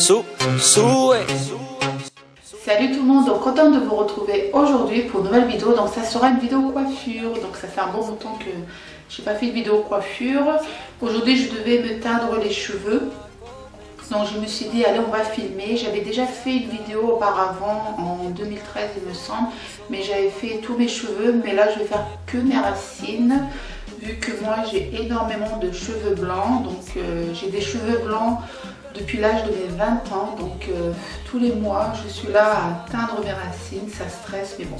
Salut tout le monde, donc content de vous retrouver aujourd'hui pour une nouvelle vidéo. Donc ça sera une vidéo coiffure, donc ça fait un bon temps que j'ai pas fait de vidéo coiffure. Aujourd'hui je devais me teindre les cheveux, donc je me suis dit allez on va filmer. J'avais déjà fait une vidéo auparavant en 2013 il me semble, mais j'avais fait tous mes cheveux, mais là je vais faire que mes racines vu que moi j'ai énormément de cheveux blancs. Donc j'ai des cheveux blancs depuis l'âge de mes 20 ans, donc tous les mois je suis là à teindre mes racines, ça stresse mais bon,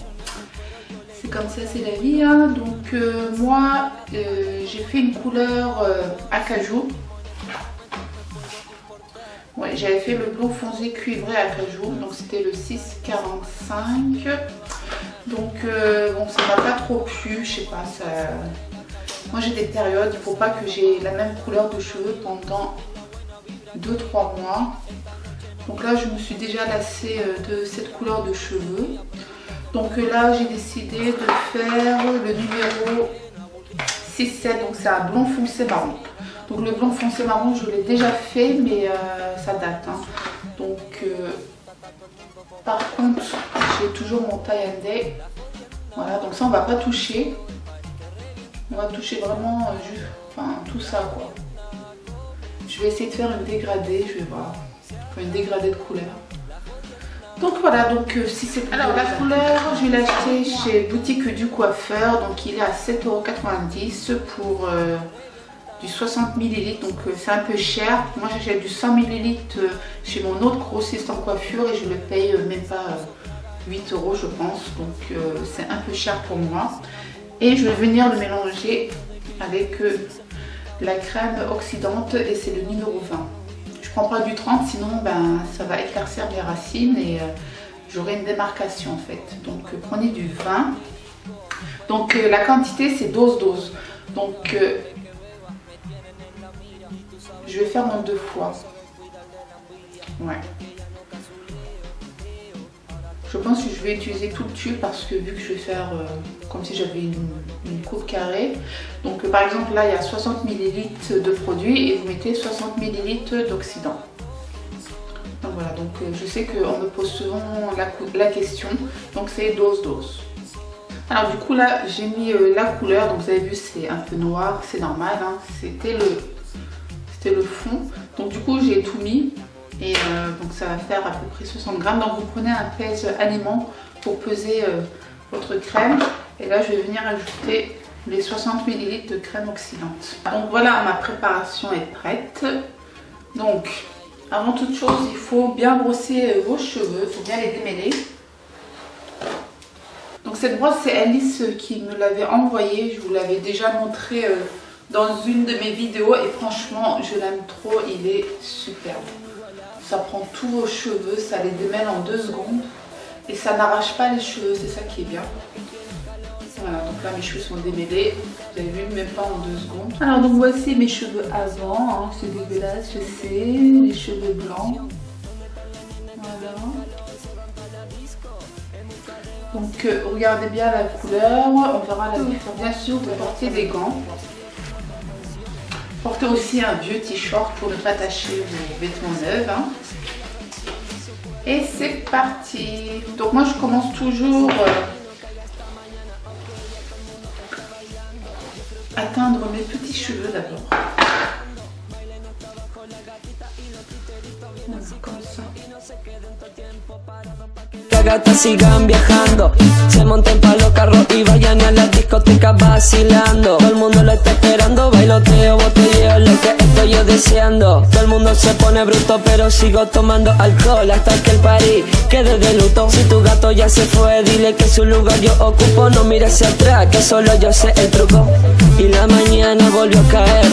c'est comme ça, c'est la vie hein. Donc moi j'ai fait une couleur acajou. Ouais, j'avais fait le blond foncé cuivré acajou, donc c'était le 645. Donc bon, ça m'a pas trop plu, je sais pas, ça... Moi j'ai des périodes, il faut pas que j'ai la même couleur de cheveux pendant 2-3 mois. Donc là je me suis déjà lassée de cette couleur de cheveux. Donc là j'ai décidé de faire le numéro 6-7, donc c'est un blond foncé marron. Donc le blond foncé marron je l'ai déjà fait, mais ça date hein. Donc par contre j'ai toujours mon tie and day. Voilà, donc ça on va pas toucher. On va toucher vraiment juste, enfin, tout ça quoi. Je vais essayer de faire une dégradée, je vais voir. Enfin, une dégradée de couleur. Donc voilà, donc si c'est... Alors la couleur, je vais l'acheter chez Boutique du Coiffeur. Donc il est à 7,90 € pour du 60 ml. Donc c'est un peu cher. Moi j'achète du 100 ml chez mon autre grossiste en coiffure et je le paye même pas 8 € je pense. Donc c'est un peu cher pour moi. Et je vais venir le mélanger avec la crème oxydante et c'est le numéro 20. Je prends pas du 30 sinon ben, ça va éclaircir mes racines et j'aurai une démarcation en fait. Donc prenez du 20. Donc la quantité c'est dose. Donc je vais faire en 2 fois. Ouais. Je pense que je vais utiliser tout le tube parce que vu que je vais faire comme si j'avais une coupe carrée. Donc par exemple là il y a 60 ml de produit et vous mettez 60 ml d'oxydant. Donc voilà, donc je sais qu'on me pose souvent la question. Donc c'est dose. Alors du coup là j'ai mis la couleur, donc vous avez vu c'est un peu noir, c'est normal hein. C'était le fond. Donc du coup j'ai tout mis. Et donc ça va faire à peu près 60 grammes. Donc vous prenez un pèse-aliment pour peser votre crème. Et là je vais venir ajouter les 60 ml de crème oxydante. Donc voilà, ma préparation est prête. Donc avant toute chose, il faut bien brosser vos cheveux. Il faut bien les démêler. Donc cette brosse c'est Alice qui me l'avait envoyée. Je vous l'avais déjà montré dans une de mes vidéos. Et franchement je l'aime trop, il est superbe. Ça prend tous vos cheveux, ça les démêle en 2 secondes et ça n'arrache pas les cheveux, c'est ça qui est bien. Voilà, donc là mes cheveux sont démêlés, vous avez vu, même pas en 2 secondes. Alors donc voici mes cheveux avant, hein. C'est dégueulasse, je sais, les cheveux blancs. Voilà. Donc regardez bien la couleur, on verra la différence. Bien sûr, vous portez des gants. Portez aussi un vieux t-shirt pour ne pas tacher vos vêtements neufs. Hein. Et c'est parti. Donc moi je commence toujours à teindre mes petits cheveux d'abord. Comme ça. Gatas sigan viajando, se monten pa' los carros y vayan a las discotecas vacilando. Todo el mundo lo está esperando, bailoteo, botelleo, lo que estoy yo deseando. Todo el mundo se pone bruto, pero sigo tomando alcohol hasta que el party quede de luto. Si tu gato ya se fue, dile que su lugar yo ocupo. No mires hacia atrás, que solo yo sé el truco. Y la mañana volvió a caer.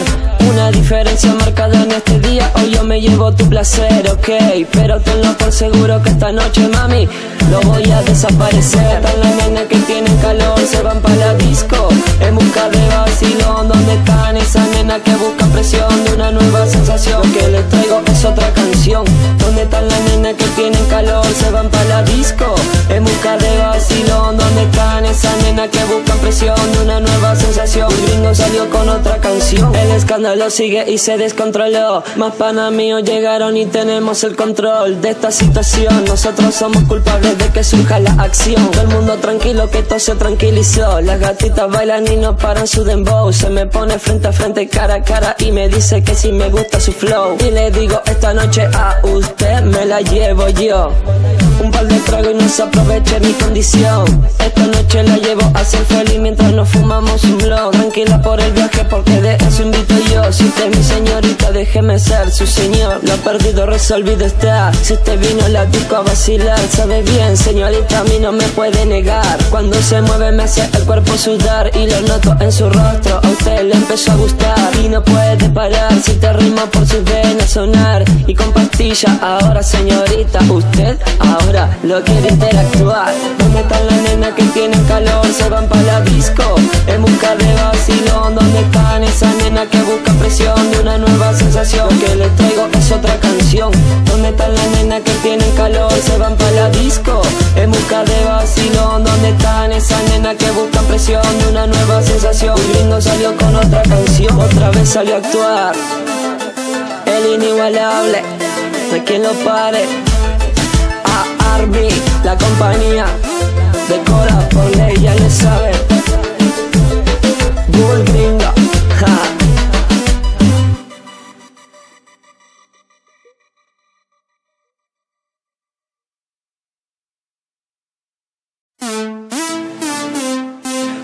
Una diferencia marcada en este día, hoy yo me llevo tu placer, ok. Pero tenlo por seguro que esta noche, mami, lo voy a desaparecer. Están las nenas que tienen calor, se van pa' la disco en busca de vacilón. ¿Dónde están esas nenas que buscan presión de una nueva sensación? Lo que les traigo es otra canción. ¿Dónde están las nenas que tienen calor, se van pa' la disco en busca de vacilón? ¿Dónde están esas nenas nena que buscan presión de una nueva sensación. El gringo salió con otra canción. El escándalo sigue y se descontroló. Más panas míos llegaron y tenemos el control de esta situación. Nosotros somos culpables de que surja la acción. Todo el mundo tranquilo que todo se tranquilizó. Las gatitas bailan y no paran su dembow. Se me pone frente a frente, cara a cara y me dice que si me gusta su flow. Y le digo esta noche a usted me la llevo yo. Un par de tragos y no se aproveche mi condición. Esta noche la llevo a ser feliz mientras nos fumamos un blow. Tranquila por el viaje porque de eso invito yo. Si usted es mi señorita déjeme ser su señor. Lo perdido resolvido está. Si usted vino a la disco a vacilar, sabe bien señorita a mí no me puede negar. Cuando se mueve me hace el cuerpo sudar y lo noto en su rostro. A usted le empezó a gustar y no puede parar. Si te rima por sus venas sonar y con pastilla. Ahora señorita usted ahora lo quiere interactuar. ¿Dónde están las nenas que tienen calor? Se van para la disco en busca de vacilón. ¿Dónde están esas nenas que buscan presión de una nueva sensación? Lo que les traigo es otra canción. ¿Dónde están las nenas que tienen calor? Se van para la disco en busca de vacilón. ¿Dónde están esas nenas que buscan presión de una nueva sensación? El gringo salió con otra canción. Otra vez salió a actuar el inigualable, no hay quien lo pare. Arby, la compañía de cola por ley, ya le saben. Bull Gringo, ja.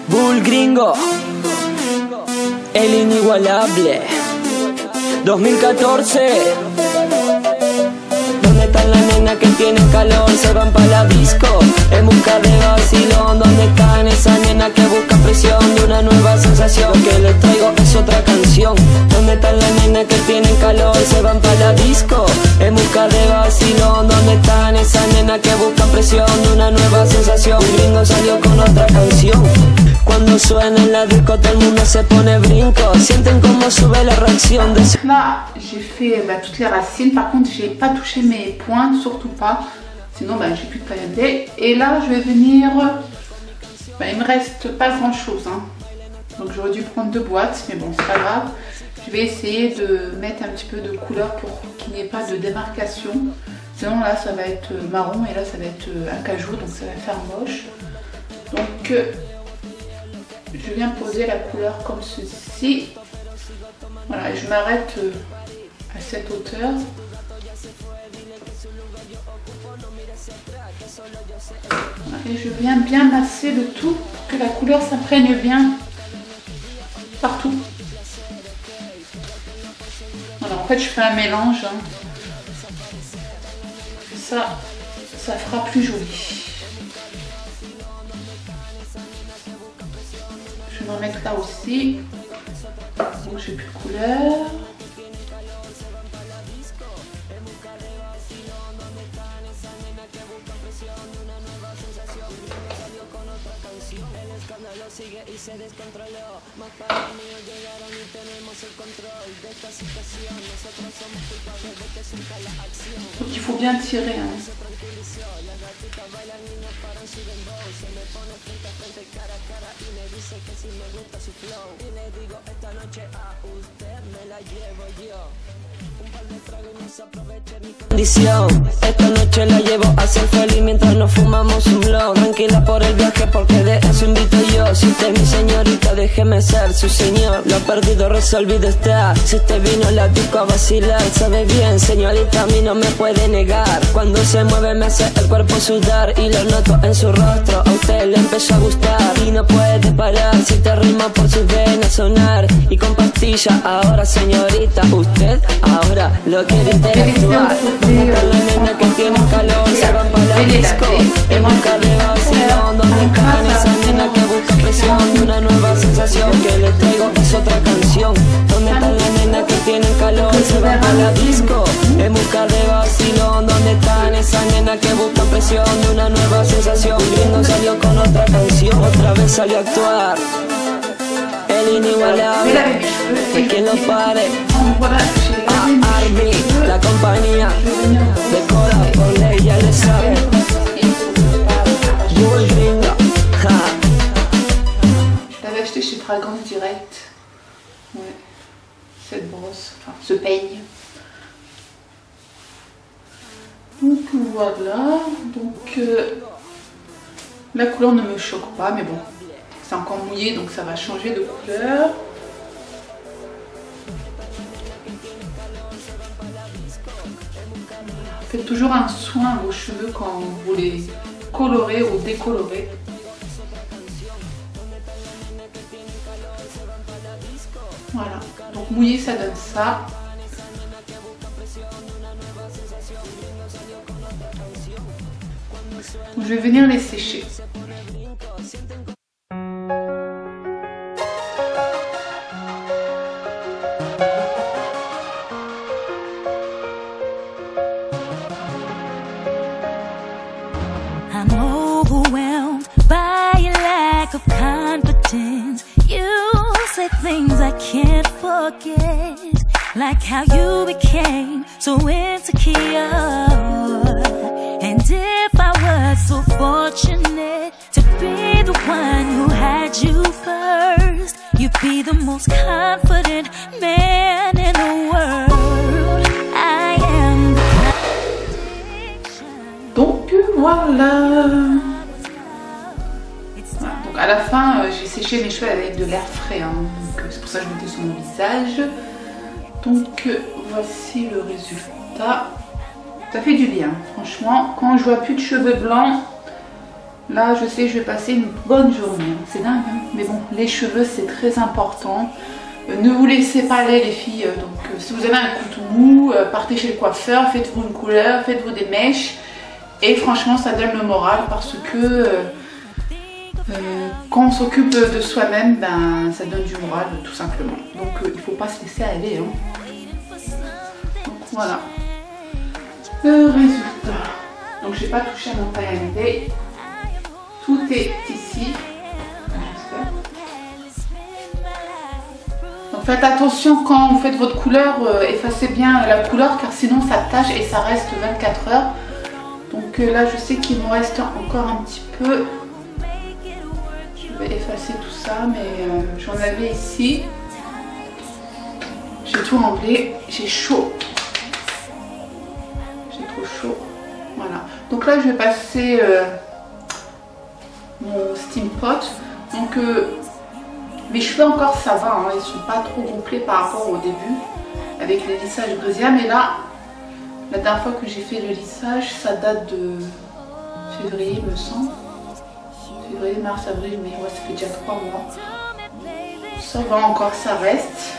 Bull Gringo, el inigualable, 2014. ¿Dónde están las nenas que tienen calor? Se van para la disco en busca de vacilón. ¿Dónde están esas nenas que buscan presión de una nueva sensación? Lo que les traigo es otra canción. ¿Dónde están las nenas que tienen calor? Se van para la disco en busca de vacilón. ¿Dónde están esas nenas que buscan presión de una nueva sensación? El gringo salió con otra canción. Cuando suena en la disco todo el mundo se pone brinco. Sienten cómo sube la réaction de... Là j'ai fait toutes les racines. Par contre j'ai pas touché mes pointes, surtout pas. Sinon j'ai plus de paillettes. Et là je vais venir... il me reste pas grand chose hein. Donc j'aurais dû prendre 2 boîtes. Mais bon c'est pas grave. Je vais essayer de mettre un petit peu de couleur pour qu'il n'y ait pas de démarcation. Sinon là ça va être marron et là ça va être acajou. Donc ça va faire moche. Donc... je viens poser la couleur comme ceci. Voilà, et je m'arrête à cette hauteur. Voilà, et je viens bien masser le tout pour que la couleur s'imprègne bien partout. Voilà, en fait je fais un mélange. Hein. Ça fera plus joli. Je vais en mettre là aussi. Donc j'ai plus de couleur. Donc il faut bien tirer. Hein. Esta noche la llevo a ser feliz mientras nos fumamos un blow. Tranquila por el viaje porque de eso invito yo. Si usted es mi señorita déjeme ser su señor. Lo perdido resolvido está. Si usted vino a la disco a vacilar, sabe bien señorita a mí no me puede negar. Cuando se mueve me hace el cuerpo sudar y lo noto en su rostro. A usted le empezó a gustar y no puede parar. Si te rima por sus venas sonar y con pastilla. Ahora señorita usted ahora lo quiere interactuar. ¿Dónde están las nenas que tienen calor? Se van para la disco en busca de vacilón. ¿Dónde están esas nenas que buscan presión de una nueva sensación? Que les traigo es otra canción. ¿Dónde están las nenas que tienen calor? Se van para la disco en busca de vacilón. ¿Dónde están esas nenas que buscan presión de una nueva sensación? El gringo salió con otra canción. Otra vez salió a actuar el inigualable, hay quien lo pare. Arby, la compañía de cola por ley, ya le saben. Bull Gringo, ja. Donc voilà, donc la couleur ne me choque pas, mais bon, c'est encore mouillé donc ça va changer de couleur. Faites toujours un soin à vos cheveux quand vous les colorez ou décolorez. Voilà, donc mouillé ça donne ça. Donc, je vais venir les sécher. I'm overwhelmed by your lack of confidence. You say things I can't forget, like how you became so insecure. And if I was so fortunate to be the one who had you first, you'd be the most confident man in the world. I am the contradiction. Donc voilà. Donc à la fin, j'ai séché mes cheveux avec de l'air frais, hein. Donc c'est pour ça que je mettais sur mon visage. Donc voici le résultat. Ça fait du bien, franchement. Quand je vois plus de cheveux blancs, là je sais que je vais passer une bonne journée. C'est dingue, hein, mais bon, les cheveux c'est très important. Ne vous laissez pas aller les filles. Donc si vous avez un coup de mou, partez chez le coiffeur, faites-vous une couleur, faites-vous des mèches. Et franchement ça donne le moral parce que quand on s'occupe de soi-même, ben, ça donne du moral tout simplement. Donc il ne faut pas se laisser aller. Hein. Donc voilà. Le résultat. Donc j'ai pas touché à mon paille à l'idée. Tout est ici. Donc faites attention quand vous faites votre couleur, effacez bien la couleur car sinon ça tache et ça reste 24 heures. Donc là je sais qu'il me reste encore un petit peu. Je vais effacer tout ça mais j'en avais ici. J'ai tout enlevé, j'ai chaud. Chaud. Voilà, donc là je vais passer mon steam pot. Donc mes cheveux encore ça va, hein, ils sont pas trop gonflés par rapport au début avec les lissages brésilien, mais là la dernière fois que j'ai fait le lissage ça date de février me semble, février, mars, avril, mai, ouais, ça fait déjà 3 mois. Ça va encore, ça reste.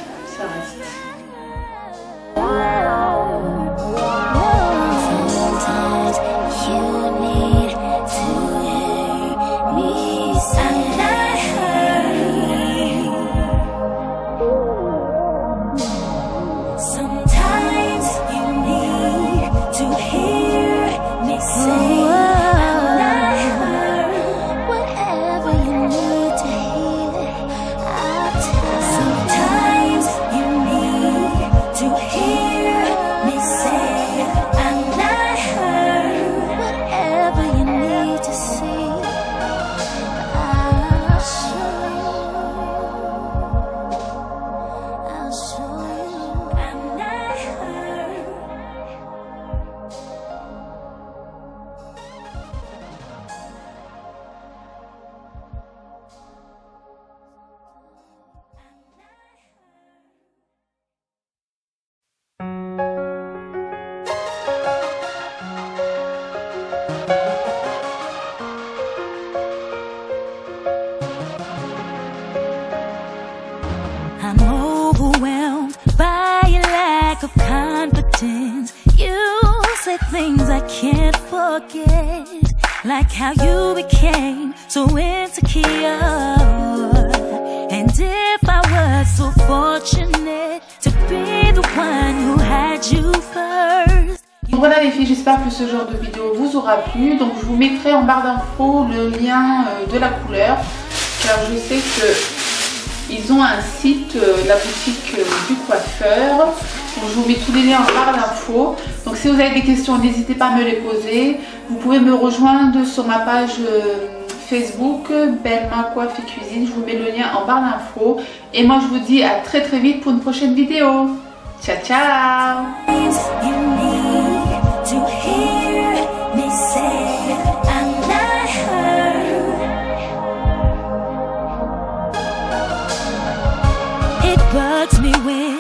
I'm overwhelmed by your lack of confidence. You say things I can't forget, like how you became so insecure. And if I was so fortunate to be the one who had you first. Donc voilà les filles, j'espère que ce genre de vidéo vous aura plu. Donc je vous mettrai en barre d'infos le lien de la couleur, car je sais que ils ont un site, la boutique du coiffeur. Donc je vous mets tous les liens en barre d'infos. Donc si vous avez des questions, n'hésitez pas à me les poser. Vous pouvez me rejoindre sur ma page Facebook, Belma Coiffe et Cuisine. Je vous mets le lien en barre d'infos. Et moi je vous dis à très vite pour une prochaine vidéo. Ciao ciao. hurts me when